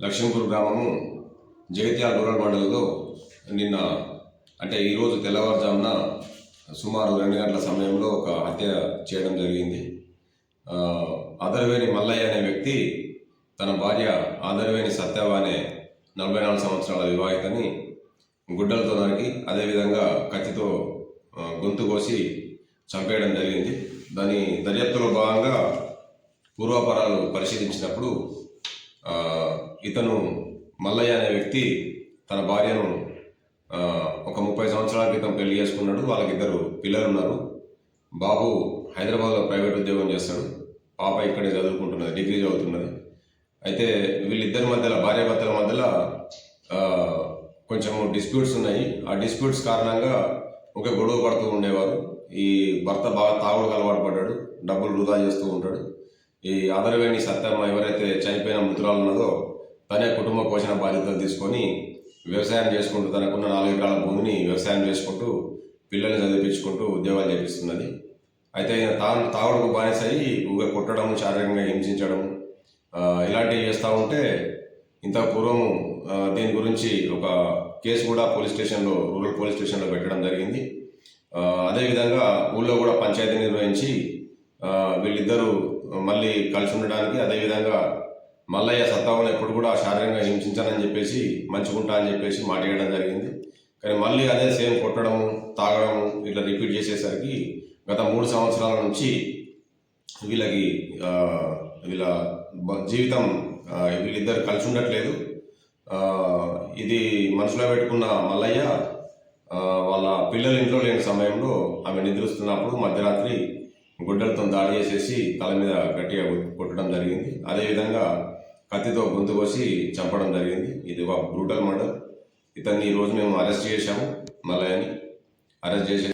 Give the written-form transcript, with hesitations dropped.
లక్ష్మీపూర్ గ్రామము జగిత్యాల రూరల్ మండలంలో నిన్న అంటే ఈరోజు తెల్లవారుజామున సుమారు 2 గంటల సమయంలో ఒక హత్య చేయడం జరిగింది. ఆదరవేణి మల్లయ్య అనే వ్యక్తి తన భార్య ఆదరవేణి సత్యవ అనే 44 సంవత్సరాల వివాహితని గుడ్డలతో నరికి అదేవిధంగా కత్తితో గొంతు కోసి చంపేయడం జరిగింది. దాని దర్యాప్తులో భాగంగా పూర్వాపరాలు పరిశీలించినప్పుడు ఇతను మల్లయ్య అనే వ్యక్తి తన భార్యను ఒక 30 సంవత్సరాల క్రితం పెళ్లి చేసుకున్నాడు. వాళ్ళకి 2 పిల్లలు ఉన్నారు. బాబు హైదరాబాద్లో ప్రైవేట్ ఉద్యోగం చేస్తాడు, పాప ఇక్కడే చదువుకుంటున్నది, డిగ్రీ చదువుతున్నది. అయితే వీళ్ళిద్దరి మధ్యలో భార్యాభర్తల మధ్యలో కొంచెం డిస్ప్యూట్స్ ఉన్నాయి. ఆ డిస్ప్యూట్స్ కారణంగా ఒక గొడవ పడుతూ ఉండేవారు. ఈ భర్త బాగా తాగుడుకు అలవాటు పడ్డాడు, డబ్బులు వృధా చేస్తూ ఉంటాడు. ఈ ఆదరవేణి సత్యమ్మ ఎవరైతే చనిపోయిన మృతురాలు ఉన్నదో తనే కుటుంబ పోషణ బాధ్యతలు తీసుకొని వ్యవసాయం చేసుకుంటూ తనకున్న 4 ఎకరాల భూమిని వ్యవసాయం చేసుకుంటూ పిల్లల్ని చదివించుకుంటూ ఉద్యోగాలు చేపిస్తున్నది. అయితే తాను తాగుడుకు బానిసై కొట్టడం, శారీరకంగా హింసించడం ఇలాంటివి చేస్తూ ఉంటే ఇంత పూర్వం దీని గురించి ఒక కేసు కూడా రూరల్ పోలీస్ స్టేషన్లో పెట్టడం జరిగింది. అదేవిధంగా ఊళ్ళో కూడా పంచాయతీ నిర్వహించి వీళ్ళిద్దరూ మళ్ళీ కలిసి ఉండడానికి, అదేవిధంగా మల్లయ్య సత్తావని ఎప్పుడు కూడా శారీరకంగా హింసించానని చెప్పేసి మంచుకుంటా అని చెప్పేసి మాట వేయడం జరిగింది. కానీ మళ్ళీ అదే సేమ్ కొట్టడము, తాగడము ఇట్లా రిపీట్ చేసేసరికి గత 3 సంవత్సరాల నుంచి వీళ్ళ జీవితం వీళ్ళిద్దరు కలిసి ఉండట్లేదు. ఇది మనసులో పెట్టుకున్న మల్లయ్య వాళ్ళ పిల్లలు ఇంట్లో లేని సమయంలో ఆమె నిద్రిస్తున్నప్పుడు మధ్యరాత్రి గుడ్డలతో దాడి చేసేసి తల మీద గట్టిగా కొట్టడం జరిగింది. అదేవిధంగా కత్తితో గొంతు కోసి చంపడం జరిగింది. ఇది ఒక బ్రూటల్ మర్డర్. ఇతన్ని ఈరోజు మేము అరెస్ట్ చేశాము. మల్లయ్యని అరెస్ట్ చేసి